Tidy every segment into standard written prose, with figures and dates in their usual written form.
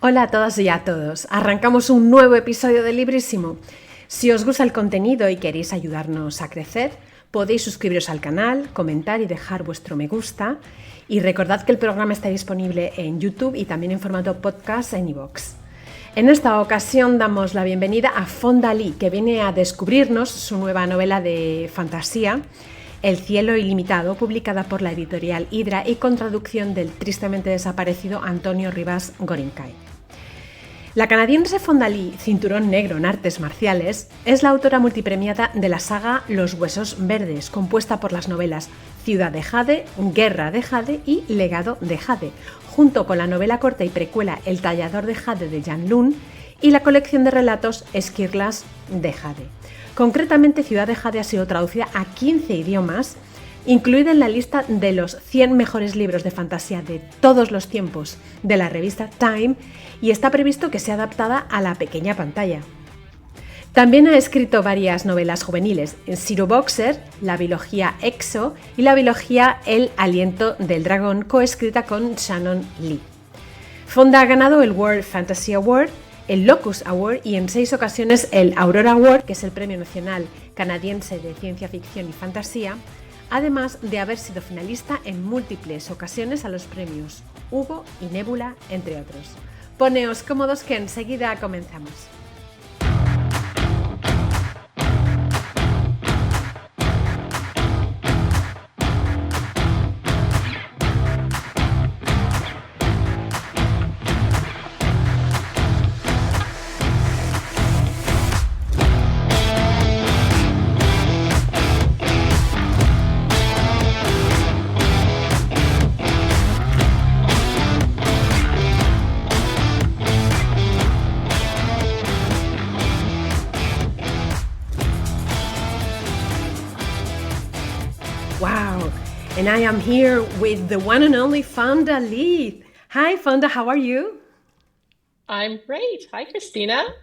Hola a todas y a todos. Arrancamos un nuevo episodio de Librísimo. Si os gusta el contenido y queréis ayudarnos a crecer, podéis suscribiros al canal, comentar y dejar vuestro me gusta. Y recordad que el programa está disponible en YouTube y también en formato podcast en iVoox. En esta ocasión damos la bienvenida a Fonda Lee, que viene a descubrirnos su nueva novela de fantasía, El cielo ilimitado, publicada por la editorial Hidra y con traducción del tristemente desaparecido Antonio Rivas Gorinkai. La canadiense Fonda Lee, cinturón negro en artes marciales, es la autora multipremiada de la saga Los huesos verdes, compuesta por las novelas Ciudad de Jade, Guerra de Jade y Legado de Jade, junto con la novela corta y precuela El tallador de Jade de Shannon Lee y la colección de relatos ESQUIRLAS de JADE. Concretamente, Ciudad de Jade ha sido traducida a 15 idiomas, incluida en la lista de los 100 mejores libros de fantasía de todos los tiempos de la revista Time, y está previsto que sea adaptada a la pequeña pantalla. También ha escrito varias novelas juveniles, Zero Boxer, la biología Exo y la biología El aliento del dragón, coescrita con Shannon Lee. Fonda ha ganado el World Fantasy Award, el Locus Award y en 6 ocasiones el Aurora Award, que es el Premio Nacional Canadiense de Ciencia Ficción y Fantasía, además de haber sido finalista en múltiples ocasiones a los premios Hugo y Nebula, entre otros. Poneos cómodos que enseguida comenzamos. Wow, and I am here with the one and only Fonda Lee. Hi, Fonda, how are you? I'm great. Hi, Christina.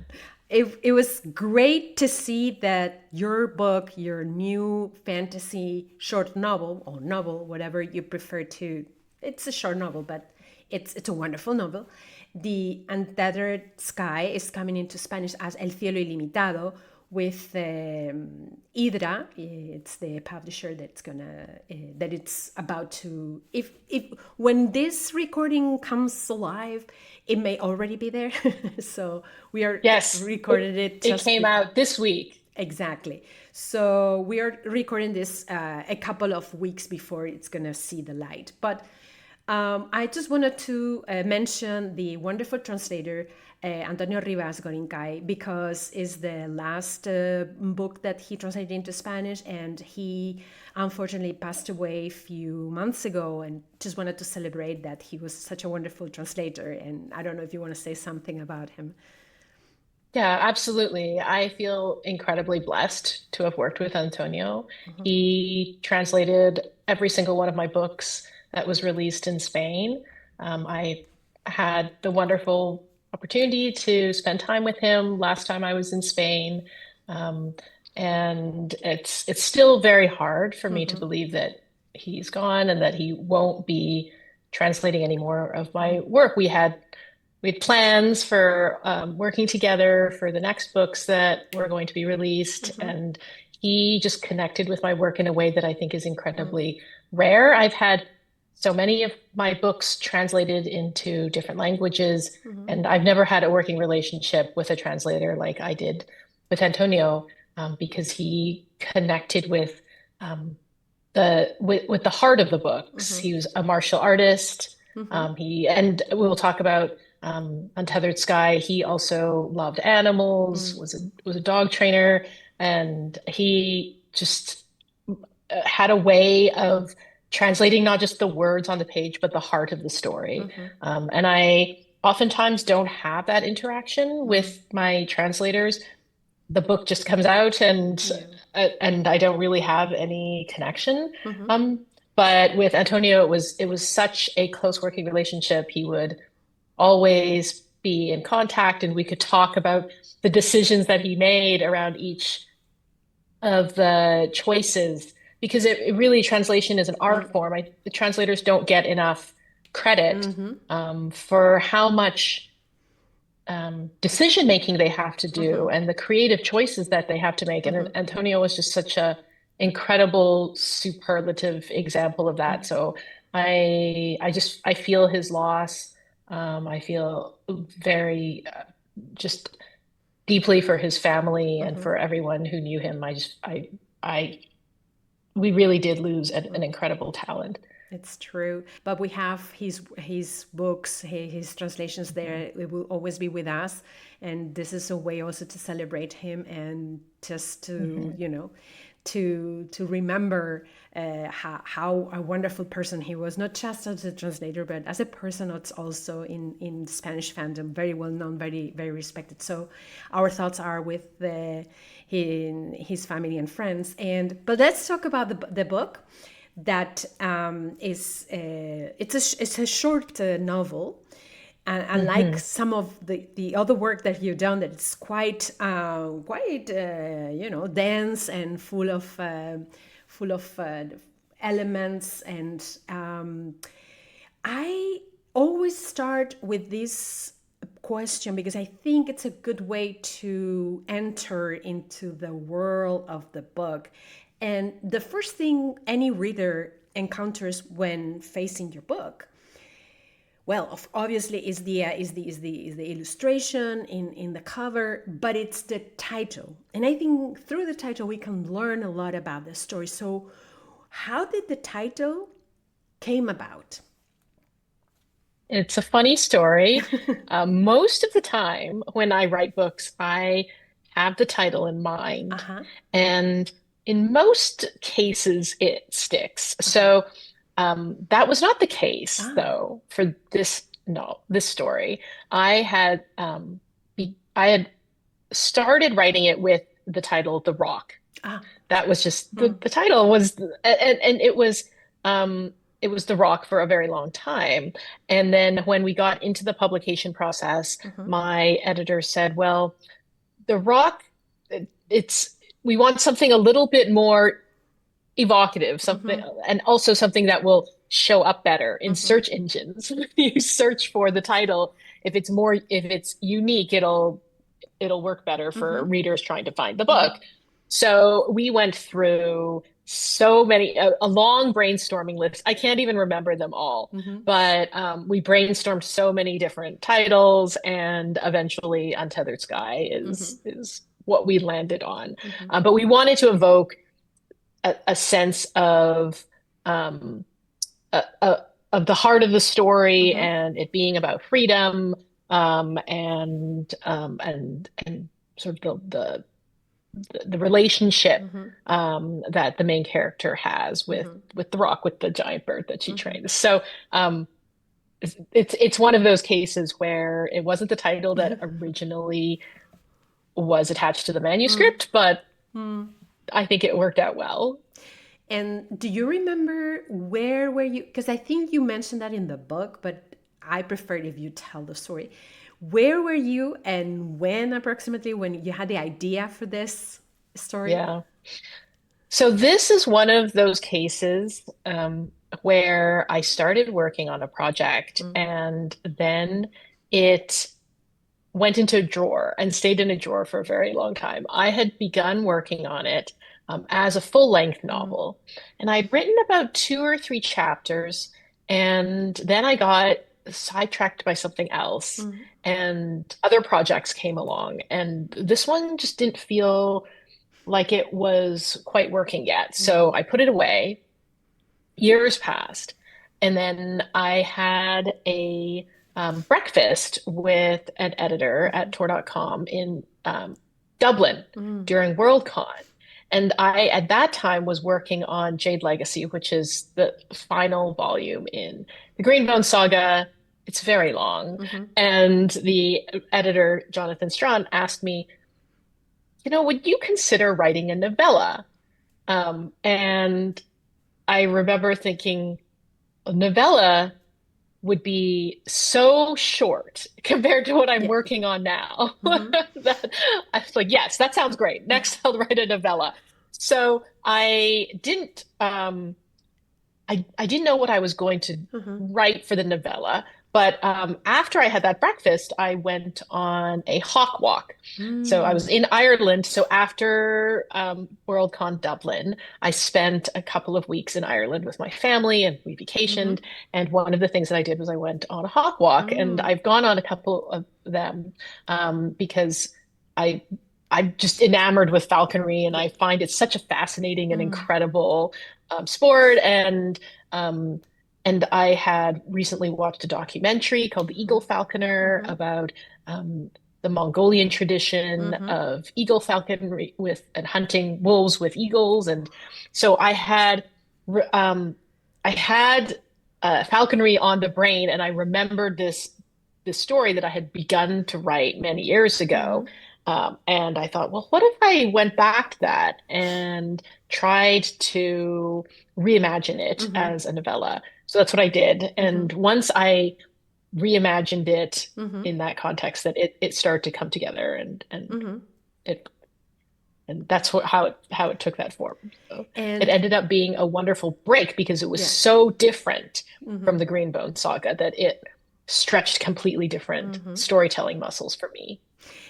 It was great to see that your book, your new fantasy short novel, or novel, whatever you prefer to, it's a short novel, but it's a wonderful novel. The Untethered Sky is coming into Spanish as El cielo ilimitado, with Hidra. It's the publisher that's gonna that it's about to, if when this recording comes alive, it may already be there. So we are Yes, recorded it it just came out this week. exactly. So we are recording this a couple of weeks before it's gonna see the light. But I just wanted to mention the wonderful translator, Antonio Rivas Gorinkai, because it's the last book that he translated into Spanish, and he unfortunately passed away a few months ago, and just wanted to celebrate that he was such a wonderful translator. And I don't know if you want to say something about him. Yeah, absolutely. I feel incredibly blessed to have worked with Antonio. He translated every single one of my books that was released in Spain. I had the wonderful opportunity to spend time with him last time I was in Spain. And it's still very hard for me to believe that he's gone and that he won't be translating any more of my work. We had plans for working together for the next books that were going to be released, and he just connected with my work in a way that I think is incredibly rare. I've had so many of my books translated into different languages, and I've never had a working relationship with a translator like I did with Antonio, because he connected with with the heart of the books. He was a martial artist. And we'll talk about Untethered Sky. He also loved animals, was a dog trainer, and he just had a way of translating not just the words on the page, but the heart of the story. And I oftentimes don't have that interaction with my translators. The book just comes out, and I don't really have any connection. But with Antonio, it was such a close working relationship. He would always be in contact, and we could talk about the decisions that he made around each of the choices, because it really, translation is an art form. The translators don't get enough credit for how much decision making they have to do and the creative choices that they have to make. And Antonio was just such a incredible superlative example of that. So I feel his loss. I feel very just deeply for his family and for everyone who knew him. We really did lose an incredible talent. It's true, but we have his books, his translations there. It will always be with us, and this is a way also to celebrate him and just to to remember how a wonderful person he was, not just as a translator, but as a person. It's also in Spanish fandom, very well known, very very respected. So our thoughts are with his family and friends. But let's talk about the book. That is it's a short novel, and unlike some of the other work that you've done, that it's quite dense and full of elements. And I always start with this question because I think it's a good way to enter into the world of the book. And the first thing any reader encounters when facing your book, well, obviously is the illustration in the cover, but it's the title. And I think through the title we can learn a lot about the story. So, how did the title came about? It's a funny story. Most of the time when I write books, I have the title in mind, and in most cases, it sticks. So that was not the case, though, for this story. I had started writing it with the title "The Rock." That was just the title was, and it was The Rock for a very long time. And then when we got into the publication process, my editor said, "Well, The Rock, we want something a little bit more evocative, something, and also something that will show up better in search engines. You search for the title. If it's unique, it'll work better for readers trying to find the book." So we went through so many, a long brainstorming list. I can't even remember them all, but we brainstormed so many different titles, and eventually Untethered Sky is what we landed on. But we wanted to evoke a sense of the heart of the story, and it being about freedom, and sort of the relationship that the main character has with the Rock, with the giant bird that she trains. So it's one of those cases where it wasn't the title that originally was attached to the manuscript, but I think it worked out well. And do you remember where were you? Because I think you mentioned that in the book, but I prefer if you tell the story. Where were you and when approximately when you had the idea for this story? Yeah. So this is one of those cases where I started working on a project and then it went into a drawer and stayed in a drawer for a very long time. I had begun working on it as a full-length novel, and I'd written about 2 or 3 chapters, and then I got sidetracked by something else, and other projects came along, and this one just didn't feel like it was quite working yet. So I put it away. Years passed, and then I had a breakfast with an editor at Tor.com in Dublin during Worldcon. And I, at that time, was working on Jade Legacy, which is the final volume in the Greenbone saga. It's very long. And the editor, Jonathan Strawn, asked me, would you consider writing a novella? And I remember thinking, a novella would be so short compared to what I'm working on now. That I was like, yes, that sounds great. Next, I'll write a novella. So I didn't know what I was going to write for the novella, But after I had that breakfast, I went on a hawk walk. So I was in Ireland. So after Worldcon Dublin, I spent a couple of weeks in Ireland with my family and we vacationed. And one of the things that I did was I went on a hawk walk, and I've gone on a couple of them because I I'm just enamored with falconry, and I find it such a fascinating and incredible sport. Um, and I had recently watched a documentary called The Eagle Falconer about the Mongolian tradition of eagle falconry with and hunting wolves with eagles. And so I had falconry on the brain, and I remembered this story that I had begun to write many years ago. And I thought, well, what if I went back to that and tried to reimagine it as a novella? So that's what I did. And once I reimagined it in that context, that it started to come together, it and that's how it took that form. So it ended up being a wonderful break because it was so different from the Greenbone saga that it stretched completely different storytelling muscles for me.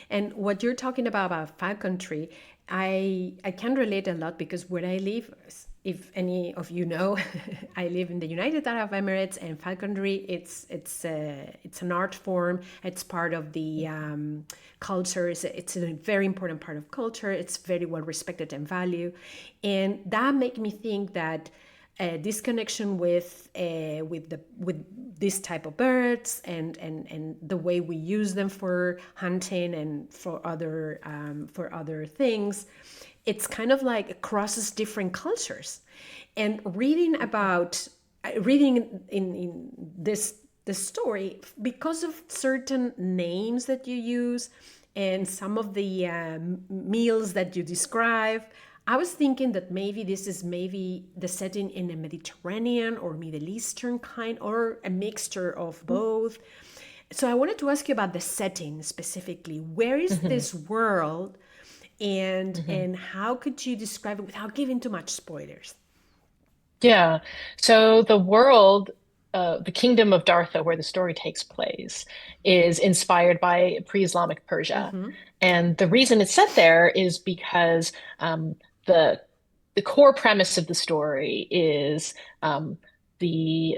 And what you're talking about falconry, I can relate a lot because where I live, if any of you know, I live in the United Arab Emirates, and falconry it's an art form. It's part of the culture. It's a very important part of culture. It's very well respected and valued, and that made me think that this connection with this type of birds and the way we use them for hunting and for other things, it's kind of like it crosses different cultures. And reading in this story, because of certain names that you use and some of the meals that you describe, I was thinking that maybe this is maybe the setting in a Mediterranean or Middle Eastern kind, or a mixture of both. So I wanted to ask you about the setting specifically. Where is this world, and how could you describe it without giving too much spoilers? Yeah. So the world, the kingdom of Dartha, where the story takes place, is inspired by pre-Islamic Persia. And the reason it's set there is because the the core premise of the story is the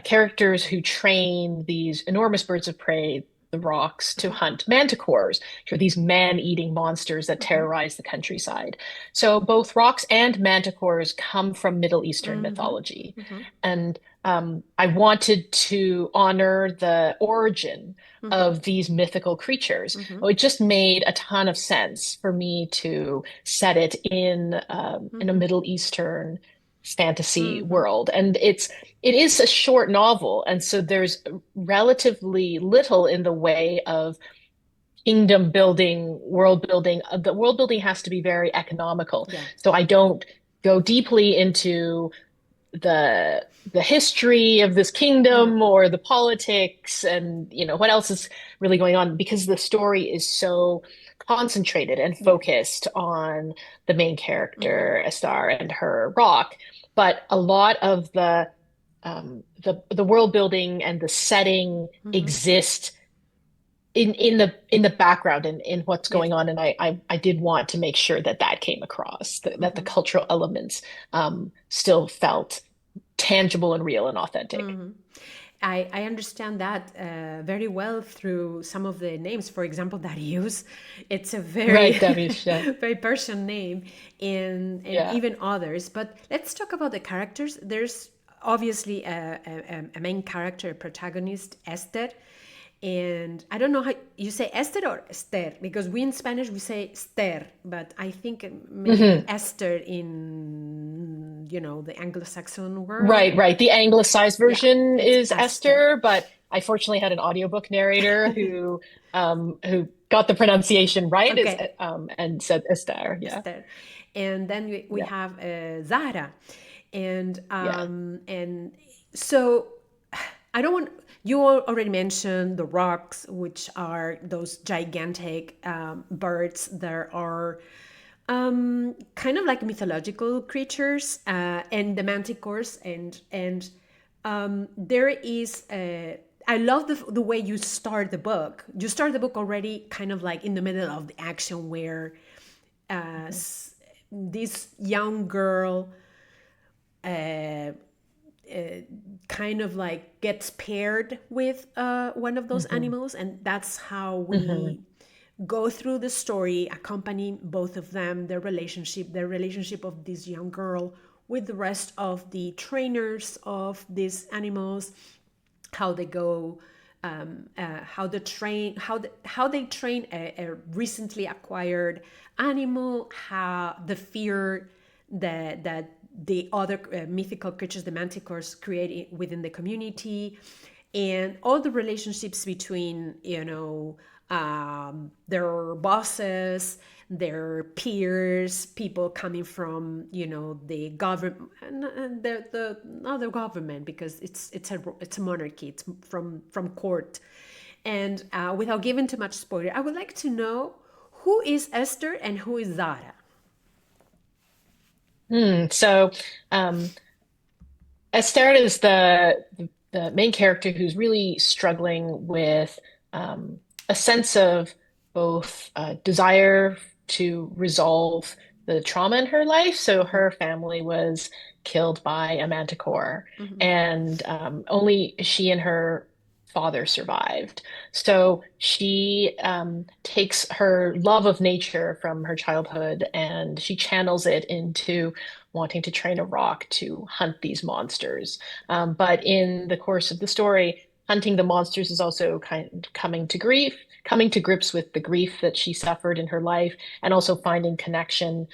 characters who train these enormous birds of prey, the rocks, to hunt manticores, which are these man-eating monsters that terrorize the countryside. So both rocks and manticores come from Middle Eastern mythology. And I wanted to honor the origin of these mythical creatures. It just made a ton of sense for me to set it in a Middle Eastern fantasy world. And it is a short novel, and so there's relatively little in the way of kingdom building, world building. The world building has to be very economical. So I don't go deeply into the history of this kingdom or the politics and what else is really going on, because the story is so concentrated and focused on the main character Estar and her rock. But a lot of the world building and the setting exist in the background and in what's going on. And I did want to make sure that came across, that the cultural elements still felt tangible and real and authentic. I understand that very well through some of the names. For example, Darius, it's a very Darius, very Persian name, and even others. But let's talk about the characters. There's obviously a main character, a protagonist, Esther. And I don't know how you say Esther or Esther, because we in Spanish we say Esther, but I think maybe Esther in the Anglo-Saxon world. Right. The anglicized version is Esther, but I fortunately had an audiobook narrator who got the pronunciation right, and said Esther. Esther. And then we have Zahra, and so I don't want. You already mentioned the rocks, which are those gigantic birds that are kind of like mythological creatures, and the manticores, and There is I love the way you start the book. You start the book already kind of like in the middle of the action, where this young girl kind of like gets paired with one of those animals, and that's how we go through the story, accompanying both of them, their relationship of this young girl with the rest of the trainers of these animals, how they go, how they train a recently acquired animal, how the fear that the other mythical creatures, the manticores, create within the community, and all the relationships between, their bosses, their peers, people coming from, the government, and the not the government, because it's a monarchy. It's from court. And without giving too much spoiler, I would like to know who is Esther and who is Zara. So Esther is the main character who's really struggling with a sense of both desire to resolve the trauma in her life. So her family was killed by a manticore, and only she and her father survived. So she takes her love of nature from her childhood and she channels it into wanting to train a rock to hunt these monsters. But in the course of the story, hunting the monsters is also kind of coming to grips with the grief that she suffered in her life, and also finding connection,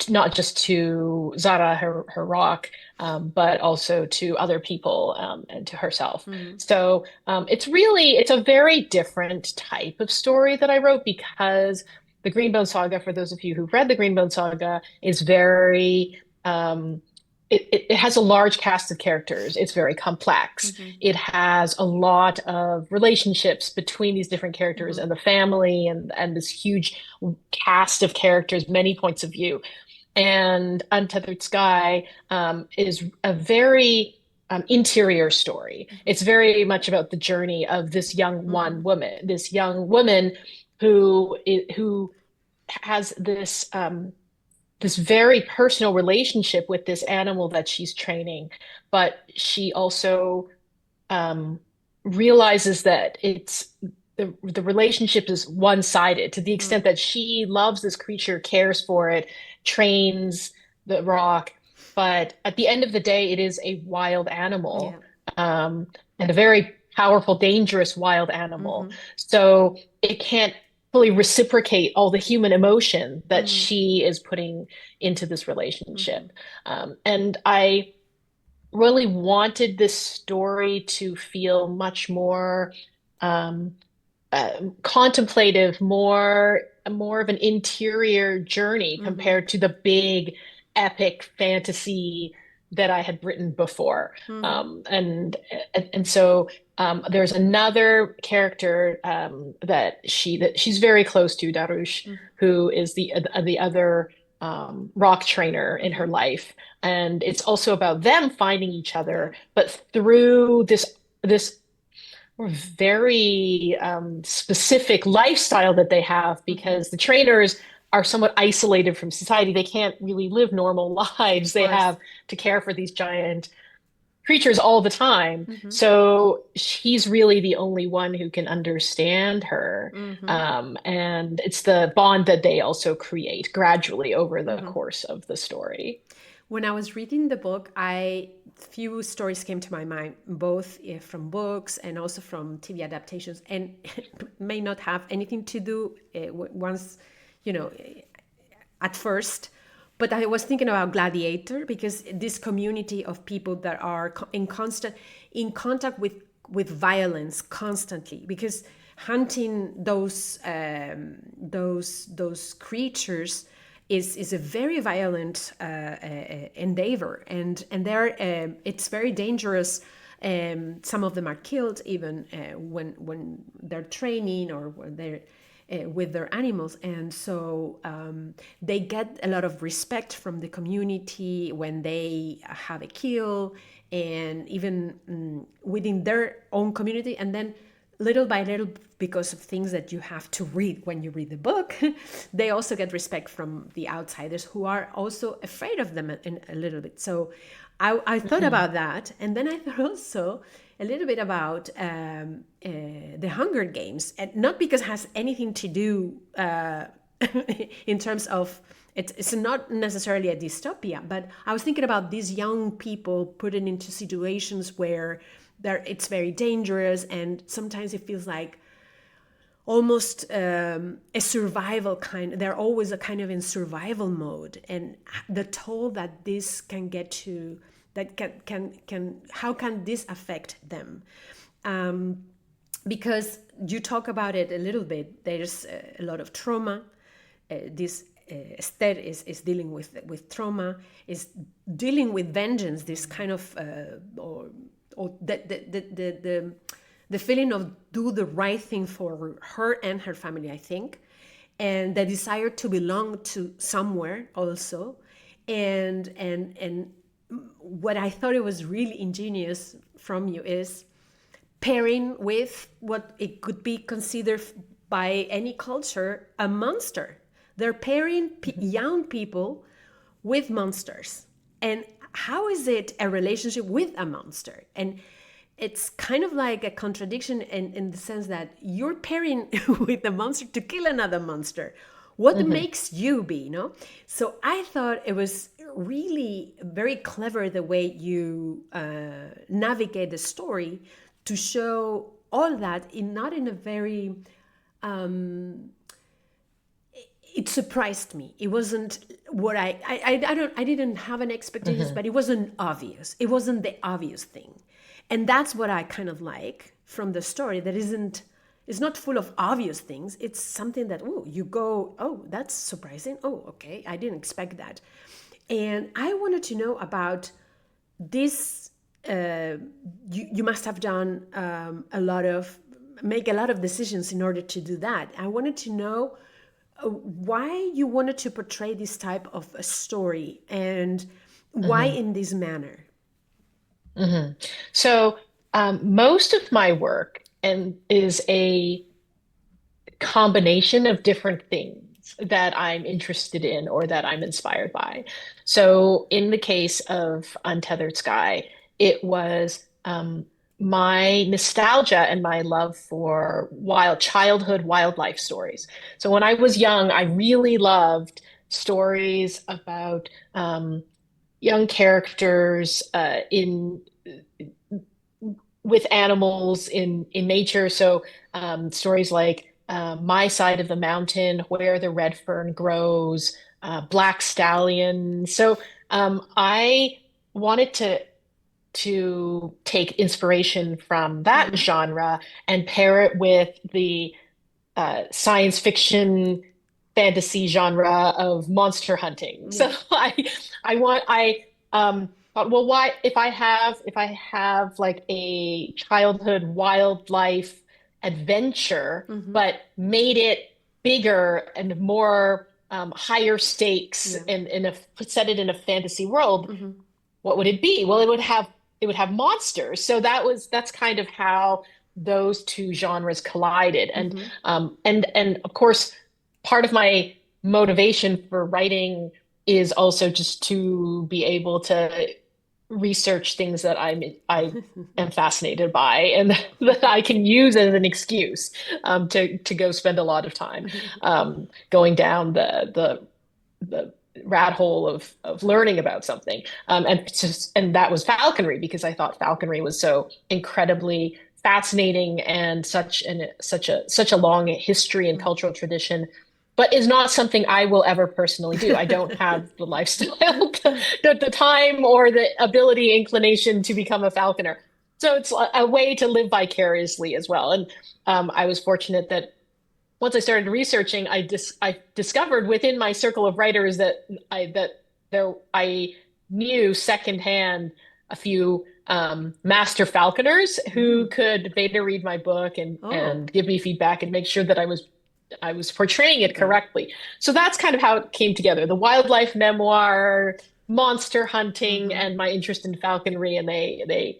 not just to Zara, her rock, but also to other people, and to herself. So it's a very different type of story that I wrote, because the Greenbone Saga, for those of you who've read the Greenbone Saga, is very it has a large cast of characters. It's very complex. It has a lot of relationships between these different characters and the family, and this huge cast of characters, many points of view. And Untethered Sky is a very interior story. It's very much about the journey of this young woman who has this very personal relationship with this animal that she's training, but she also realizes that the relationship is one-sided, to the extent that she loves this creature, cares for it, trains the rock, but at the end of the day, it is a wild animal, and a very powerful, dangerous wild animal. So it can't fully reciprocate all the human emotion that she is putting into this relationship. And I really wanted this story to feel much more contemplative, more of an interior journey compared to the big epic fantasy that I had written before. And so there's another character that she's very close to, Darush, who is the other rock trainer in her life. And it's also about them finding each other, but through this very specific lifestyle that they have, because the trainers are somewhat isolated from society. They can't really live normal lives. They have to care for these giant creatures all the time. So he's really the only one who can understand her. And it's the bond that they also create gradually over the course of the story. When I was reading the book, few stories came to my mind, both from books and also from TV adaptations, and may not have anything to do at first. But I was thinking about Gladiator, because this community of people that are in contact with violence constantly, because hunting those creatures is a very violent endeavor, and it's very dangerous. Some of them are killed even when they're training or when they're with their animals, and so they get a lot of respect from the community when they have a kill, and even within their own community. And then little by little, because of things that you have to read when you read the book, they also get respect from the outsiders who are also afraid of them in a little bit. So I thought about that. And then I thought also a little bit about the Hunger Games, and not because it has anything to do in terms of, it's not necessarily a dystopia, but I was thinking about these young people put into situations where it's very dangerous, and sometimes it feels like almost a survival kind. They're always a kind of in survival mode, and the toll that this can get to, that can how can this affect them? Because you talk about it a little bit. There's a lot of trauma. This Esther is dealing with trauma, is dealing with vengeance. This kind of or the feeling of do the right thing for her and her family, I think, and the desire to belong to somewhere also, and what I thought it was really ingenious from you is pairing with what it could be considered by any culture a monster. They're pairing young people with monsters. And how is it a relationship with a monster? And it's kind of like a contradiction in the sense that you're pairing with a monster to kill another monster. What makes you be, no? So I thought it was really very clever the way you navigate the story to show all that not in a very... it surprised me. It wasn't what I didn't have an expectations, but it wasn't obvious. It wasn't the obvious thing. And that's what I kind of like from the story, that it's not full of obvious things. It's something that, you go, oh, that's surprising. Oh, okay, I didn't expect that. And I wanted to know about this. You must have done make a lot of decisions in order to do that. I wanted to know why you wanted to portray this type of a story, and why in this manner. So most of my work is a combination of different things that I'm interested in or that I'm inspired by. So in the case of Untethered Sky, it was my nostalgia and my love for childhood wildlife stories. So when I was young, I really loved stories about young characters with animals in nature. So stories like My Side of the Mountain, Where the Red Fern Grows, Black Stallion. So I wanted to take inspiration from that genre and pair it with the science fiction fantasy genre of monster hunting. So I thought, well, why if I have like a childhood wildlife adventure, but made it bigger and more higher stakes, and set it in a fantasy world, what would it be? Well, it would have monsters. So that's kind of how those two genres collided. And of course, part of my motivation for writing is also just to be able to research things that I am fascinated by, and that I can use as an excuse to go spend a lot of time going down the rat hole of learning about something. And that was falconry, because I thought falconry was so incredibly fascinating and such a long history and cultural tradition, but is not something I will ever personally do. I don't have the lifestyle, the time, or the ability, inclination to become a falconer. So it's a way to live vicariously as well. And I was fortunate that once I started researching, I discovered within my circle of writers that I knew secondhand a few master falconers who could beta read my book and give me feedback and make sure that I was portraying it correctly. So that's kind of how it came together. The wildlife memoir, monster hunting and my interest in falconry, and they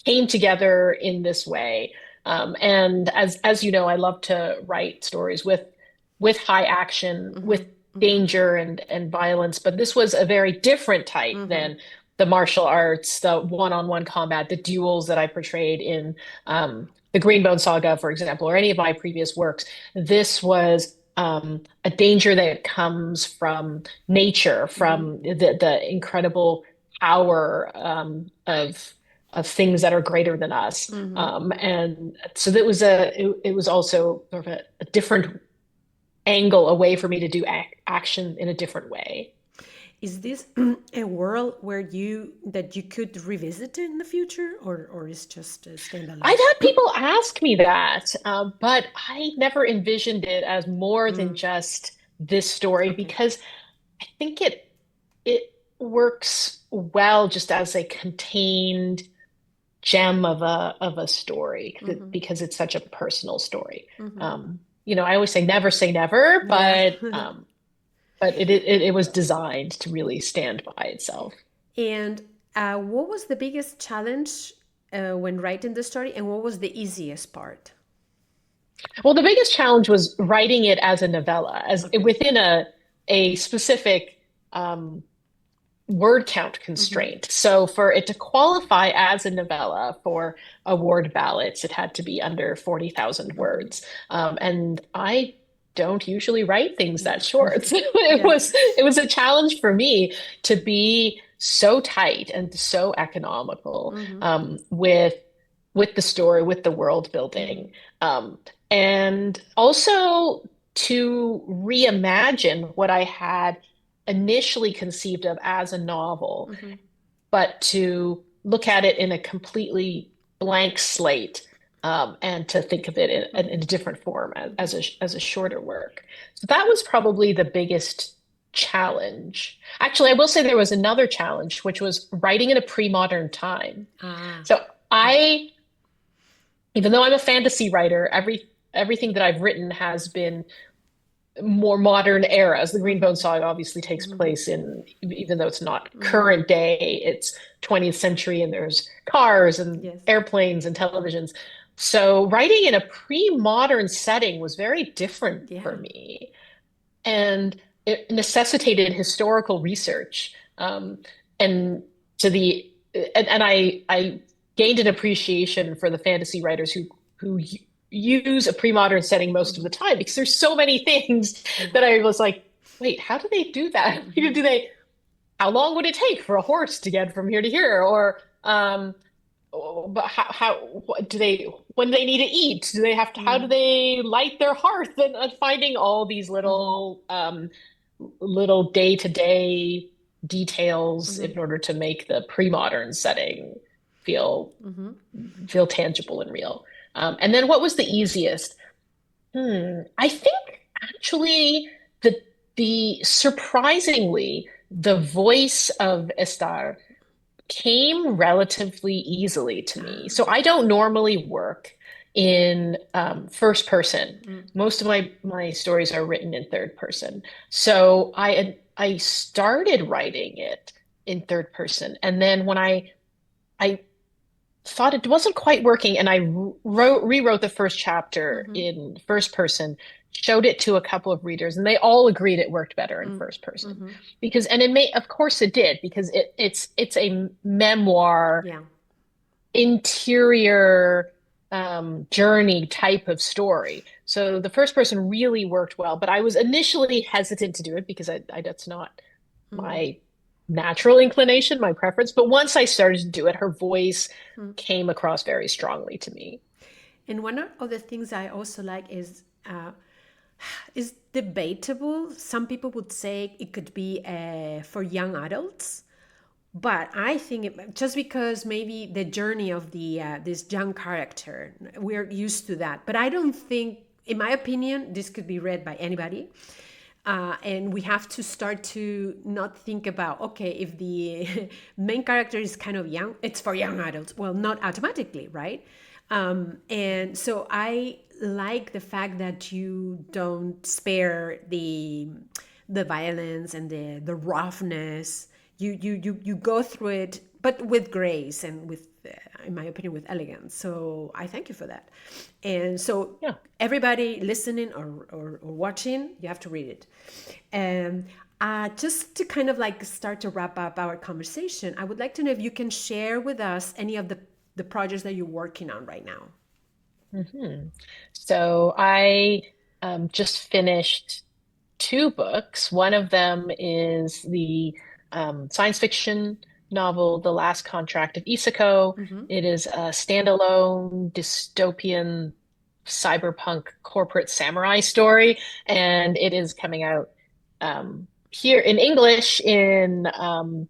came together in this way. And as you know, I love to write stories with high action, with danger and violence, but this was a very different type than the martial arts, the one-on-one combat, the duels that I portrayed in the Greenbone Saga, for example, or any of my previous works. This was a danger that comes from nature, from the incredible power of things that are greater than us. And so that was it was also sort of a different angle, a way for me to do action in a different way. Is this a world where you could revisit in the future, or is just a standalone? I've had people ask me that, but I never envisioned it as more than just this story, because I think it works well just as a contained gem of a story, because it's such a personal story. You know, I always say never, but it was designed to really stand by itself. And what was the biggest challenge when writing the story, and what was the easiest part? Well, the biggest challenge was writing it as a novella, as within a specific word count constraint. So for it to qualify as a novella for award ballots, it had to be under 40,000 words. And I don't usually write things that short. So it was a challenge for me to be so tight and so economical with the story, with the world building, and also to reimagine what I had initially conceived of as a novel, but to look at it in a completely blank slate, and to think of it in a different form as a shorter work. So that was probably the biggest challenge. Actually, I will say there was another challenge, which was writing in a pre-modern time. So even though I'm a fantasy writer, everything that I've written has been more modern eras. The Greenbone Saga obviously takes place in, even though it's not current day, it's 20th century, and there's cars and airplanes and televisions. So writing in a pre-modern setting was very different for me. And it necessitated historical research. And I gained an appreciation for the fantasy writers who use a pre-modern setting most of the time, because there's so many things that I was like, wait, how do they do that? How long would it take for a horse to get from here to here? Or but what do they, when they need to eat, do they have to, how do they light their hearth? And finding all these little little day-to-day details in order to make the pre-modern setting feel tangible and real. And then what was the easiest? I think actually the surprisingly, the voice of Estar came relatively easily to me. So I don't normally work in first person. Most of my stories are written in third person. So I started writing it in third person, and then when I thought it wasn't quite working, and I rewrote the first chapter in first person, showed it to a couple of readers, and they all agreed it worked better in first person. Because, and of course it did, because it's a memoir, interior journey type of story. So the first person really worked well, but I was initially hesitant to do it because that's not my natural inclination, my preference. But once I started to do it, her voice came across very strongly to me. And one of the things I also like is debatable. Some people would say it could be for young adults, but I think just because maybe the journey of this young character, we're used to that. But I don't think, in my opinion, this could be read by anybody. And we have to start to not think about, okay, if the main character is kind of young, it's for young adults. Well, not automatically, right? And so I like the fact that you don't spare the violence and the roughness. you go through it, but with grace and with, in my opinion, with elegance. So I thank you for that. And so everybody listening or watching, you have to read it. And just to kind of like start to wrap up our conversation, I would like to know if you can share with us any of the projects that you're working on right now. So I just finished 2 books. One of them is the science fiction novel, The Last Contract of Isako. It is a standalone dystopian cyberpunk corporate samurai story, and it is coming out here in English in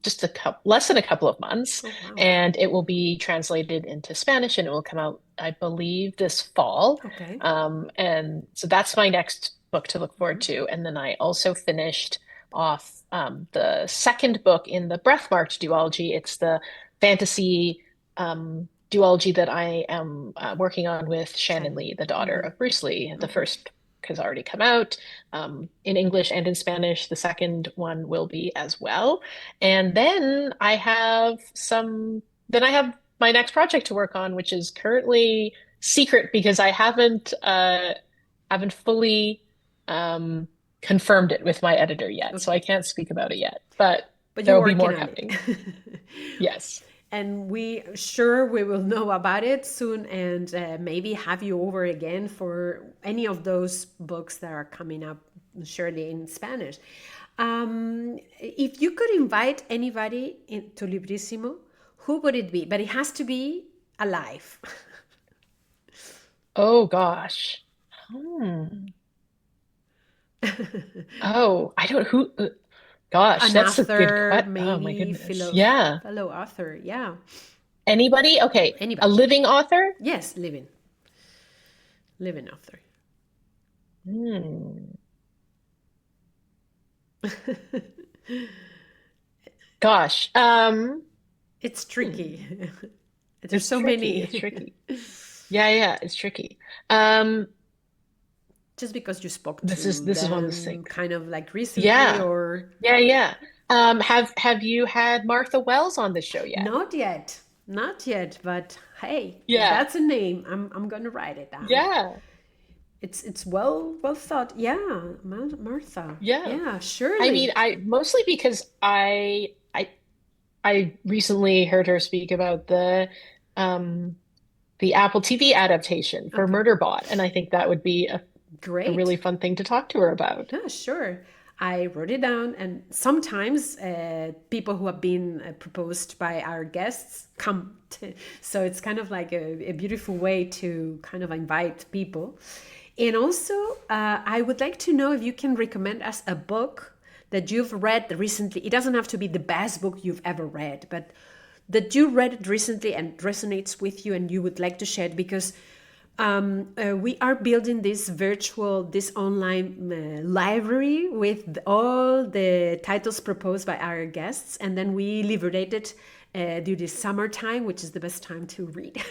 just less than a couple of months. Oh, wow. And it will be translated into Spanish, and it will come out, I believe, this fall. Okay. And so that's my next book to look forward to. And then I also finished off the second book in the Breathmarked duology. It's the fantasy duology that I am working on with Shannon Lee, the daughter of Bruce Lee. The first book has already come out in English and in Spanish. The second one will be as well. And then I have my next project to work on, which is currently secret because I haven't fully confirmed it with my editor yet. So I can't speak about it yet, but there will be more coming. Yes. And we will know about it soon, and maybe have you over again for any of those books that are coming up, surely in Spanish. If you could invite anybody to Librissimo, who would it be? But it has to be alive. Oh gosh. Oh, I don't who. Gosh, An that's author, a good question. maybe Oh my goodness. fellow author. Yeah. Anybody? Okay. Anybody. A living author? Yes, living author. Gosh. It's tricky. There's so many. It's tricky. Yeah, it's tricky. Just because you spoke to this is one of those things. Kind of like recently, or yeah. Have you had Martha Wells on the show yet? Not yet, but hey, that's a name. I'm gonna write it down. Yeah, it's well thought. Yeah, Martha. Yeah, surely. I mean, I mostly because I recently heard her speak about the Apple TV adaptation for Murderbot, and I think that would be a really fun thing to talk to her about. Yeah, sure. I wrote it down, and sometimes people who have been proposed by our guests come to, so it's kind of like a beautiful way to kind of invite people. And also, I would like to know if you can recommend us a book that you've read recently. It doesn't have to be the best book you've ever read, but that you read it recently and resonates with you and you would like to share it, because we are building this online library with all the titles proposed by our guests, and then we liberate it during summertime, which is the best time to read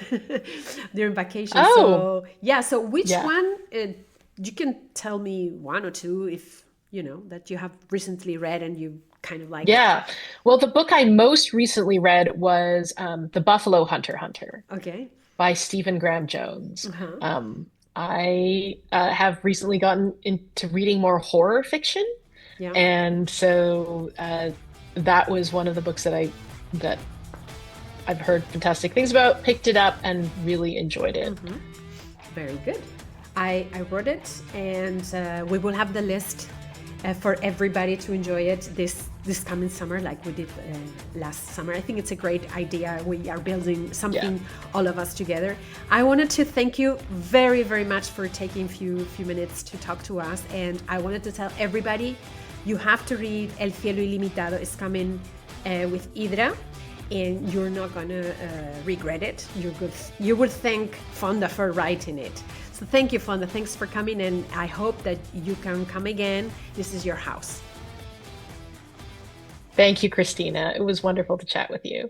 during vacation. So which one, you can tell me one or two if you know that you have recently read and you kind of like. Yeah, well, the book I most recently read was The Buffalo Hunter. Okay. By Stephen Graham Jones. I have recently gotten into reading more horror fiction, and so that was one of the books that I've heard fantastic things about, picked it up, and really enjoyed it. Very good. I wrote it, and we will have the list for everybody to enjoy it this coming summer, like we did last summer. I think it's a great idea. We are building something, all of us together. I wanted to thank you very, very much for taking a few minutes to talk to us, and I wanted to tell everybody you have to read El Cielo Ilimitado. It's coming with Hidra, and you're not gonna regret it. You would thank Fonda for writing it. So thank you, Fonda. Thanks for coming, and I hope that you can come again. This is your house. Thank you, Christina. It was wonderful to chat with you.